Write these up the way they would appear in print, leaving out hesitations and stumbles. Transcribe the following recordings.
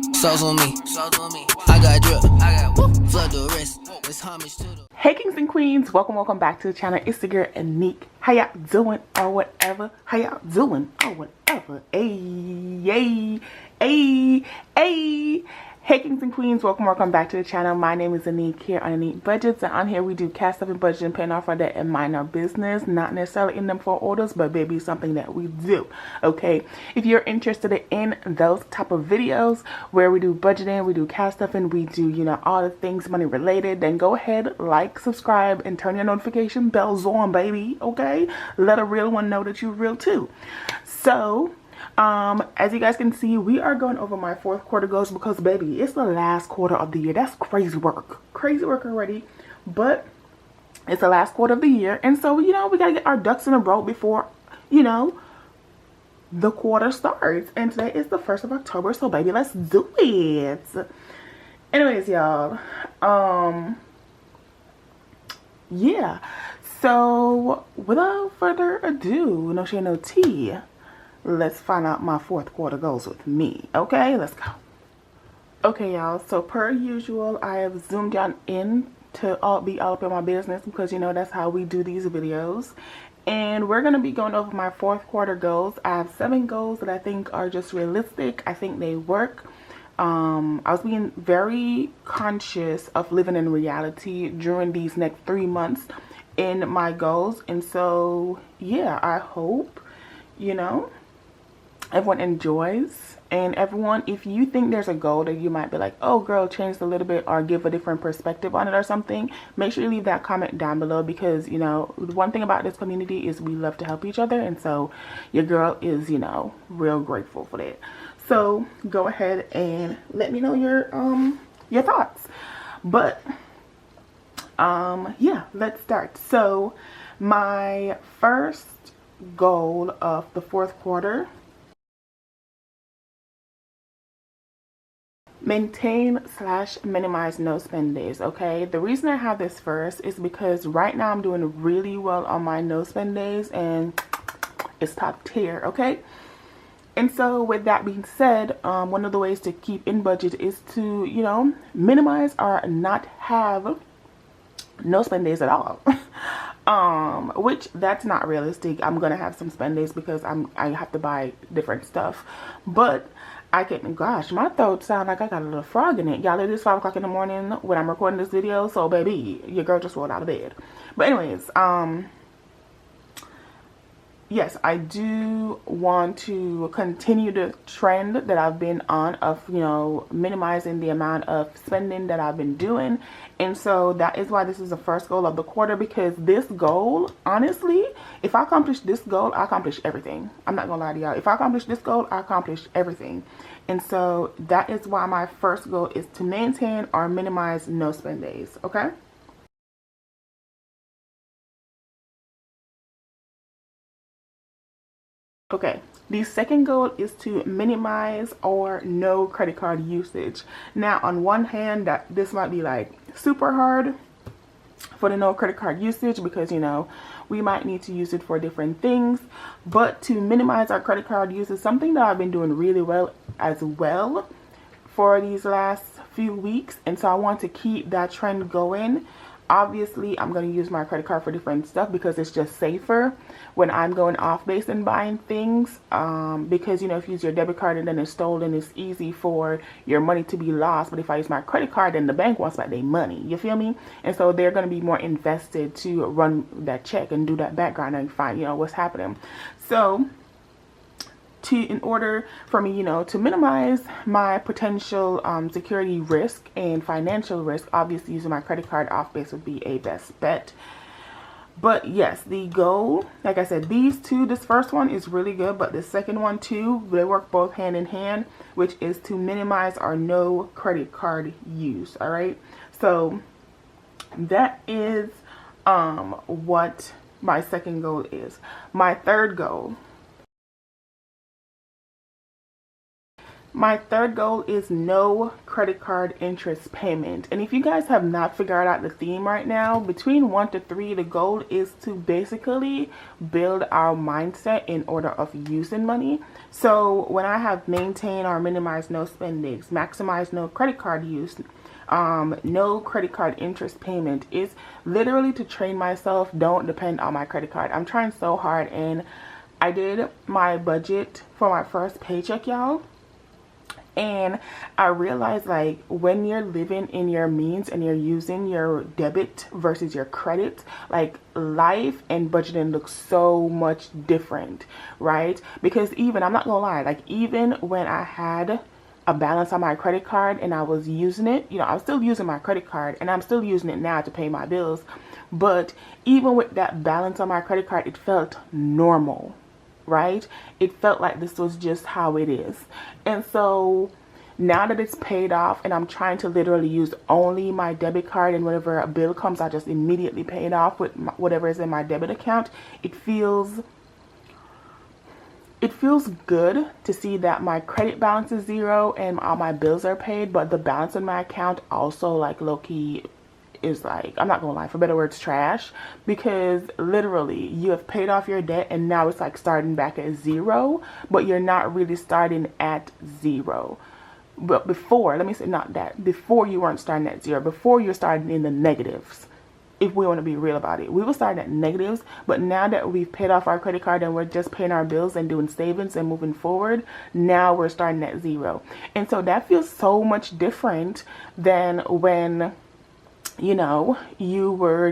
Sauce on me. I got drip. Flood the wrist. It's homage to the. Hey kings and queens, welcome back to the channel. It's the girl Aneke. How y'all doing or whatever? How y'all doing or whatever? Hey. Hey kings and queens, welcome back to the channel. My name is Aneke here on Aneke Budgets, and on here we do cash stuff and budget and paying off our debt and mind our business. Not necessarily in them for orders, but baby, something that we do. Okay, if you're interested in those type of videos where we do budgeting, we do cash stuff, and we do, you know, all the things money related, then go ahead, like, subscribe, and turn your notification bells on, baby. Okay, let a real one know that you're real too. So as you guys can see, we are going over my fourth quarter goals because baby, it's the last quarter of the year. That's crazy work already, but it's the last quarter of the year, and so, you know, we gotta get our ducks in a row before, you know, the quarter starts. And today is the 1st of October, so baby, let's do it. Anyways, y'all, yeah, so without further ado, no shade, no tea, let's find out my fourth quarter goals with me. Okay, let's go. Okay, y'all, so per usual, I have zoomed down in to be all up in my business because, you know, that's how we do these videos. And we're going to be going over my fourth quarter goals. I have 7 goals that I think are just realistic. I think they work. I was being very conscious of living in reality during these next 3 months in my goals. And so, yeah, I hope, you know, everyone enjoys. And everyone, if you think there's a goal that you might be like, oh girl, changed a little bit or give a different perspective on it or something, make sure you leave that comment down below, because, you know, the one thing about this community is we love to help each other, and so your girl is, you know, real grateful for that. So go ahead and let me know your thoughts. But yeah, let's start. So my first goal of the fourth quarter: maintain/minimize no spend days. Okay, the reason I have this first is because right now I'm doing really well on my no spend days, and it's top tier. Okay, and so with that being said, one of the ways to keep in budget is to, you know, minimize or not have no spend days at all. Which that's not realistic. I'm gonna have some spend days because I have to buy different stuff, but I can, gosh, my throat sound like I got a little frog in it. Y'all, it is 5 o'clock in the morning when I'm recording this video, so baby, your girl just rolled out of bed. But anyways, yes, I do want to continue the trend that I've been on of, you know, minimizing the amount of spending that I've been doing. And so that is why this is the first goal of the quarter, because this goal, honestly, if I accomplish this goal, I accomplish everything. I'm not gonna lie to y'all. If I accomplish this goal, I accomplish everything. And so that is why my first goal is to maintain or minimize no spend days. Okay. Okay, the second goal is to minimize or no credit card usage. Now, on one hand, this might be like super hard for the no credit card usage because, you know, we might need to use it for different things. But to minimize our credit card use is something that I've been doing really well as well for these last few weeks. And so I want to keep that trend going. Obviously, I'm going to use my credit card for different stuff because it's just safer when I'm going off base and buying things. Because, you know, if you use your debit card and then it's stolen, it's easy for your money to be lost. But if I use my credit card, then the bank wants back their money. You feel me? And so they're going to be more invested to run that check and do that background and find, you know, what's happening. So in order for me, you know, to minimize my potential security risk and financial risk, obviously using my credit card off base would be a best bet. But yes, the goal, like I said, these two, this first one is really good, but the second one too, they work both hand in hand, which is to minimize our no credit card use. All right, so that is what my second goal is. My third goal My third goal is no credit card interest payment. And if you guys have not figured out the theme right now, between 1 to 3, the goal is to basically build our mindset in order of using money. So when I have maintain or minimize no spendings, maximize no credit card use, no credit card interest payment, is literally to train myself, don't depend on my credit card. I'm trying so hard, and I did my budget for my first paycheck, y'all. And I realized, like, when you're living in your means and you're using your debit versus your credit, like, life and budgeting looks so much different, right? Because even, I'm not gonna lie, like, even when I had a balance on my credit card and I was using it, you know, I was still using my credit card, and I'm still using it now to pay my bills. But even with that balance on my credit card, it felt normal, right? It felt like this was just how it is. And so now that it's paid off and I'm trying to literally use only my debit card, and whenever a bill comes, I just immediately pay it off with whatever is in my debit account, it feels good to see that my credit balance is 0 and all my bills are paid, but the balance in my account also, like, low-key is, like, I'm not gonna lie, for better words, trash. Because literally you have paid off your debt and now it's like starting back at 0, but you're not really starting at 0. But before, let me say, not that, before you weren't starting at 0, before you're starting in the negatives. If we want to be real about it, we were starting at negatives, but now that we've paid off our credit card and we're just paying our bills and doing savings and moving forward, now we're starting at 0. And so that feels so much different than when, you know, you were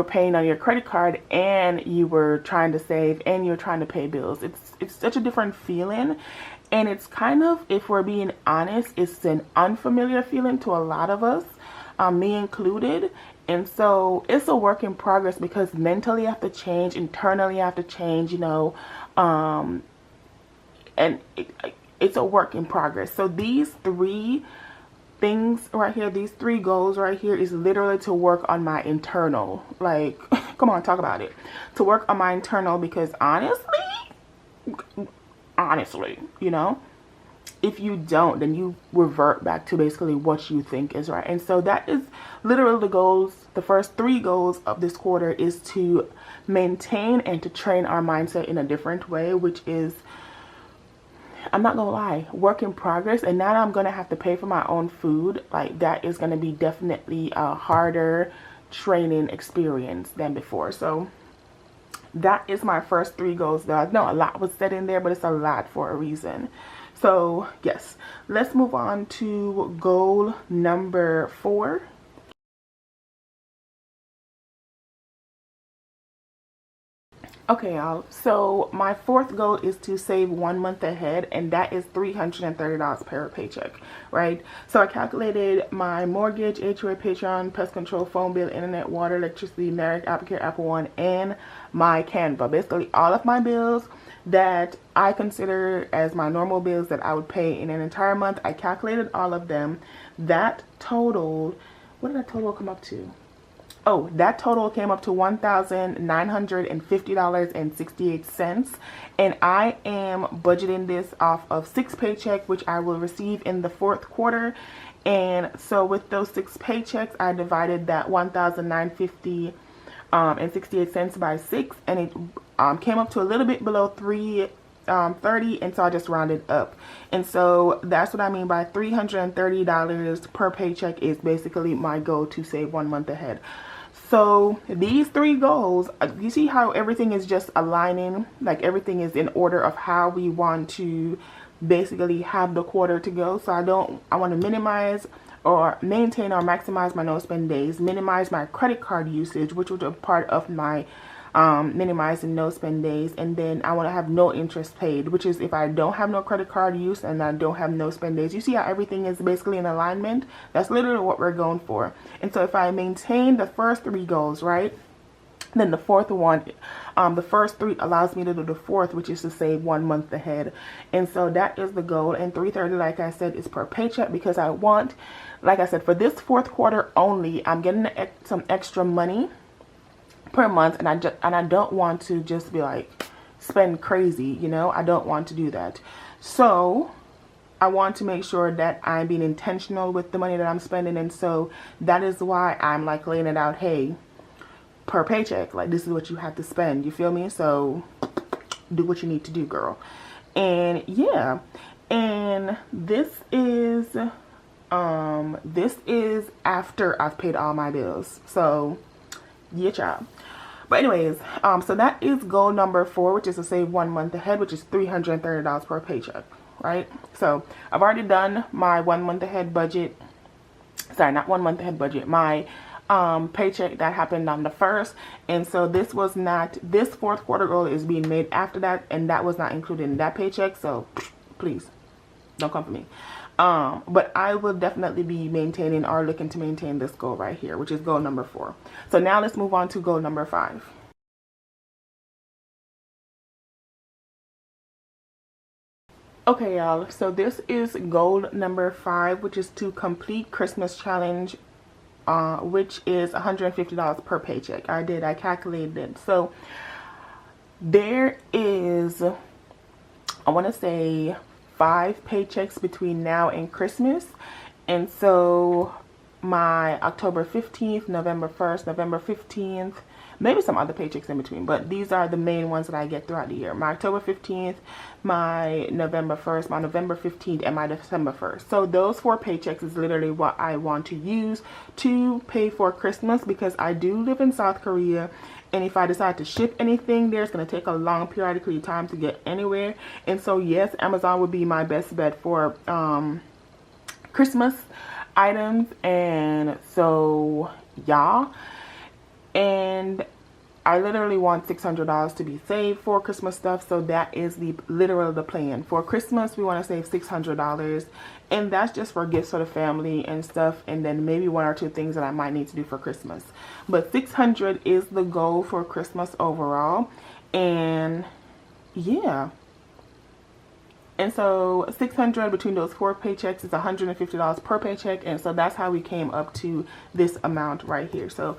paying on your credit card and you were trying to save and you're trying to pay bills. It's such a different feeling. And it's kind of, if we're being honest, it's an unfamiliar feeling to a lot of us, me included. And so it's a work in progress, because mentally I have to change, internally I have to change, you know, and it's a work in progress. So these 3 things right here, these 3 goals right here, is literally to work on my internal, like, come on, talk about it, to work on my internal. Because honestly, you know, if you don't, then you revert back to basically what you think is right. And so that is literally the goals. The first 3 goals of this quarter is to maintain and to train our mindset in a different way, which is, I'm not gonna lie, work in progress. And now that I'm gonna have to pay for my own food, like, that is gonna be definitely a harder training experience than before. So that is my first 3 goals. Now, I know a lot was said in there, but it's a lot for a reason. So yes, let's move on to goal number 4. Okay, y'all, so my 4th goal is to save 1 month ahead, and that is $330 per paycheck, right? So I calculated my mortgage, HOA, Patreon, pest control, phone bill, internet, water, electricity, Merrick, AppleCare, Apple One, and my Canva. Basically all of my bills that I consider as my normal bills that I would pay in an entire month. I calculated all of them. That totaled, what did that total come up to? Oh, that total came up to $1,950.68. And I am budgeting this off of 6 paychecks, which I will receive in the 4th quarter. And so with those 6 paychecks, I divided that $1,950 and 68 cents by 6, and it came up to a little bit below 330, and so I just rounded up. And so that's what I mean by $330 per paycheck is basically my goal to save 1 month ahead. So these 3 goals, you see how everything is just aligning, like everything is in order of how we want to basically have the quarter to go. So I want to minimize or maintain or maximize my no spend days, minimize my credit card usage, which was a part of my minimizing no spend days, and then I want to have no interest paid, which is if I don't have no credit card use and I don't have no spend days. You see how everything is basically in alignment? That's literally what we're going for. And so if I maintain the first 3 goals, right, then the 4th one, the first 3 allows me to do the 4th, which is to save 1 month ahead. And so that is the goal. And $330, like I said, is per paycheck, because I want, like I said, for this 4th quarter only, I'm getting some extra money per month, and I don't want to just be like spend crazy, you know. I don't want to do that. So I want to make sure that I'm being intentional with the money that I'm spending. And so that is why I'm like laying it out, hey, per paycheck, like this is what you have to spend. You feel me? So do what you need to do, girl. And yeah, and this is after I've paid all my bills. So yeah, child. But anyways, so that is goal number 4, which is to save 1 month ahead, which is $330 per paycheck, right? So I've already done my 1 month ahead budget. Sorry, not 1 month ahead budget. My paycheck that happened on the 1st, and so this was not, this 4th quarter goal is being made after that, and that was not included in that paycheck. So please don't come for me. But I will definitely be maintaining or looking to maintain this goal right here, which is goal number 4. So now let's move on to goal number 5. Okay, y'all, so this is goal number 5, which is to complete Christmas challenge, which is $150 per paycheck. I calculated it. So there is, I want to say 5 paychecks between now and Christmas. And so my October 15th, November 1st, November 15th, maybe some other paychecks in between, but these are the main ones that I get throughout the year. My October 15th, my November 1st, my November 15th, and my December 1st. So those 4 paychecks is literally what I want to use to pay for Christmas, because I do live in South Korea, and if I decide to ship anything there, it's going to take a long periodically time to get anywhere. And so yes, Amazon would be my best bet for Christmas items. And so yeah, and I literally want $600 to be saved for Christmas stuff. So that is literally the plan. For Christmas, we want to save $600, and that's just for gifts for the family and stuff, and then maybe 1 or 2 things that I might need to do for Christmas. But $600 is the goal for Christmas overall. And yeah. And so $600 between those 4 paychecks is $150 per paycheck. And so that's how we came up to this amount right here. So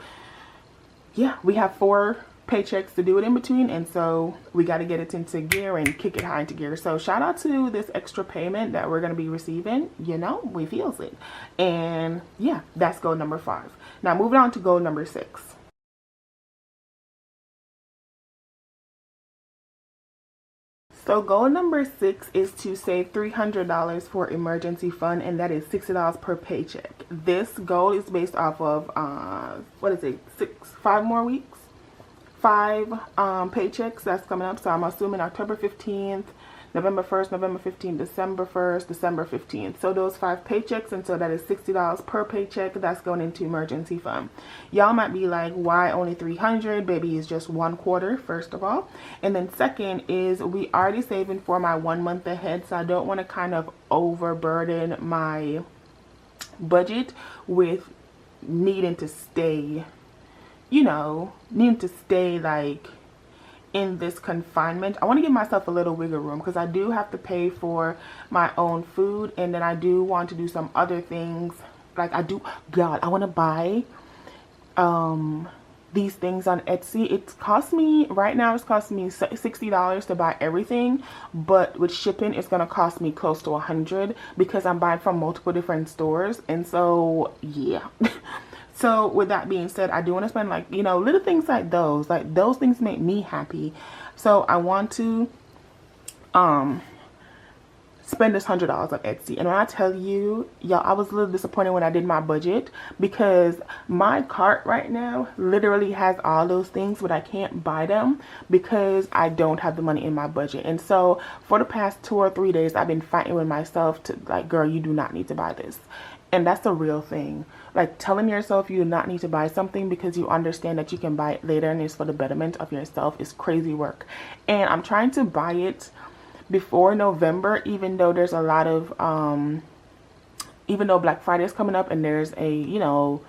yeah, we have 4 paychecks to do it in between, and so we got to get it into gear and kick it high into gear. So shout out to this extra payment that we're going to be receiving. You know, we feels it. And yeah, that's goal number 5. Now moving on to goal number 6. So goal number 6 is to save $300 for emergency fund, and that is $60 per paycheck. This goal is based off of what is it, 5 more weeks, 5 paychecks that's coming up. So I'm assuming October 15th, November 1st, November 15th, December 1st, December 15th. So those 5 paychecks, and so that is $60 per paycheck that's going into emergency fund. Y'all might be like, why only $300? Baby, it's just 1 quarter, first of all. And then second is we already saving for my 1 month ahead, so I don't want to kind of overburden my budget with needing to stay, you know, like in this confinement. I want to give myself a little wiggle room, because I do have to pay for my own food, and then I do want to do some other things. Like I want to buy these things on Etsy. It's cost me right now, it's costing me $60 to buy everything, but with shipping it's gonna cost me close to $100, because I'm buying from multiple different stores. And so yeah. So with that being said, I do want to spend, like, you know, little things like those. Like those things make me happy. So I want to spend this $100 on Etsy. And when I tell you, y'all, I was a little disappointed when I did my budget, because my cart right now literally has all those things, but I can't buy them because I don't have the money in my budget. And so for the past 2 or 3 days, I've been fighting with myself to, like, girl, you do not need to buy this. And that's a real thing. Like, telling yourself you do not need to buy something because you understand that you can buy it later and it's for the betterment of yourself is crazy work. And I'm trying to buy it before November, even though there's a lot of, even though Black Friday is coming up and there's a, you know,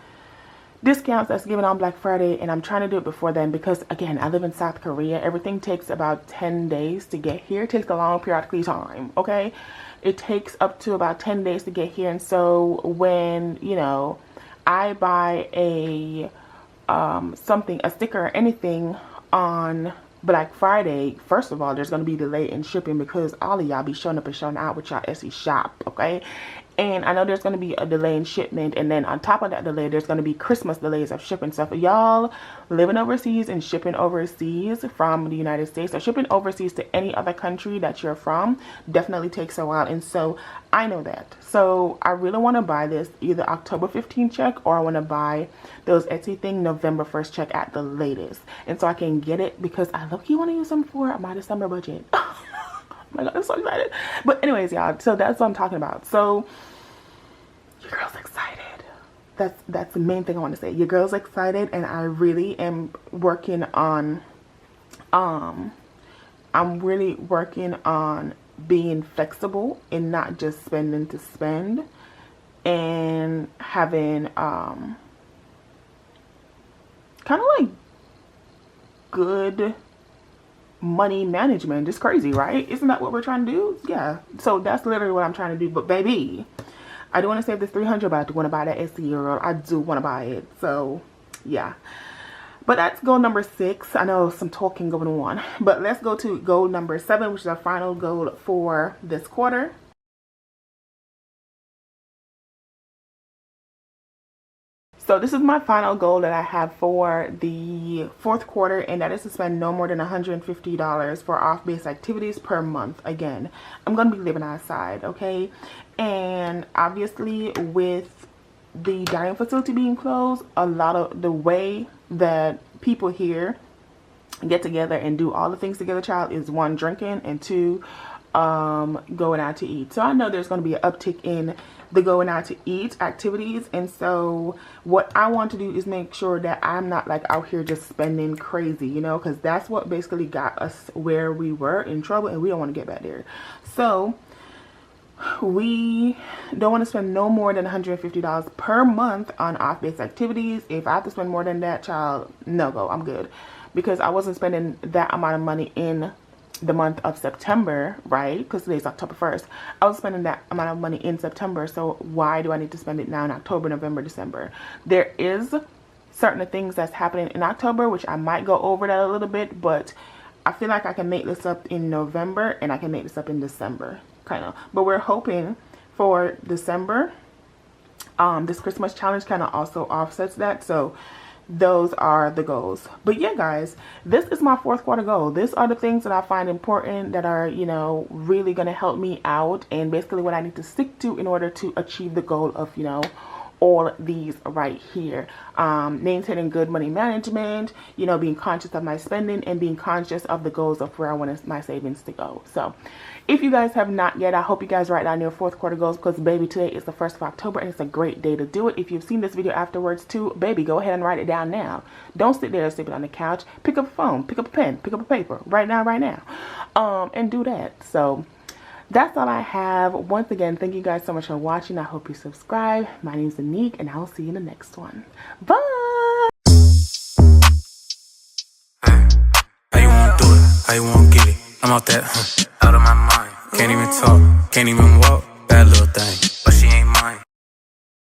discounts that's given on Black Friday, and I'm trying to do it before then because, again, I live in South Korea. Everything takes about 10 days to get here. It takes a long periodically time, okay? It takes up to about 10 days to get here. And so when, you know, I buy a a sticker or anything on Black Friday, first of all, there's going to be delay in shipping because all of y'all be showing up and showing out with y'all Etsy shop, okay? And I know there's going to be a delay in shipment, and then on top of that delay, there's going to be Christmas delays of shipping. So for y'all living overseas and shipping overseas from the United States, or shipping overseas to any other country that you're from, definitely takes a while. And so I know that. So I really want to buy this either October 15th check, or I want to buy those Etsy thing November 1st check at the latest. And so I can get it because I look, you want to use them for my December budget. Oh my God, I'm so excited. But anyways, y'all, so that's what I'm talking about. So your girl's excited. That's the main thing I want to say. Your girl's excited, and I really am working on I'm really working on being flexible and not just spending to spend, and having kind of like good money management. It's crazy, right? Isn't that what we're trying to do? Yeah. So that's literally what I'm trying to do. But baby, I do want to save this $300, but I do want to buy that Etsy girl. I do want to buy it. So yeah. But that's goal number 6. I know some talking going on, but let's go to goal number 7, which is our final goal for this quarter. So this is my final goal that I have for the 4th quarter, and that is to spend no more than $150 for off-base activities per month. Again, I'm going to be living outside, okay? And obviously with the dining facility being closed, a lot of the way that people here get together and do all the things together, child, is 1, drinking, and 2, going out to eat. So I know there's going to be an uptick in the going out to eat activities, and so what I want to do is make sure that I'm not like out here just spending crazy, you know, because that's what basically got us where we were in trouble, and we don't want to get back there. So we don't want to spend no more than $150 per month on off-base activities. If I have to spend more than that, child, no go, I'm good, because I wasn't spending that amount of money in the month of September, right? Because today's October 1st. I was spending that amount of money in September, so why do I need to spend it now in October, November, December? There is certain things that's happening in October, which I might go over that a little bit, but I feel like I can make this up in November, and I can make this up in December, kind of. But we're hoping for December. This Christmas challenge kind of also offsets that, so those are the goals. But yeah, guys, this is my 4th quarter goal. These are the things that I find important, that are, you know, really going to help me out, and basically what I need to stick to in order to achieve the goal of, you know, all these right here. Maintaining good money management, you know, being conscious of my spending, and being conscious of the goals of where I want my savings to go. So if you guys have not yet, I hope you guys write down your 4th quarter goals, because baby, today is the 1st of October, and it's a great day to do it. If you've seen this video afterwards too, baby, go ahead and write it down now. Don't sit there sleeping on the couch. Pick up a phone, pick up a pen, pick up a paper right now, and do that. So that's all I have. Once again, thank you guys so much for watching. I hope you subscribe. My name is Aneke, and I'll see you in the next one. Bye! How you wanna do it? How you wanna get it? I'm out that, out of my mind. Can't even talk, can't even walk. Bad little thing.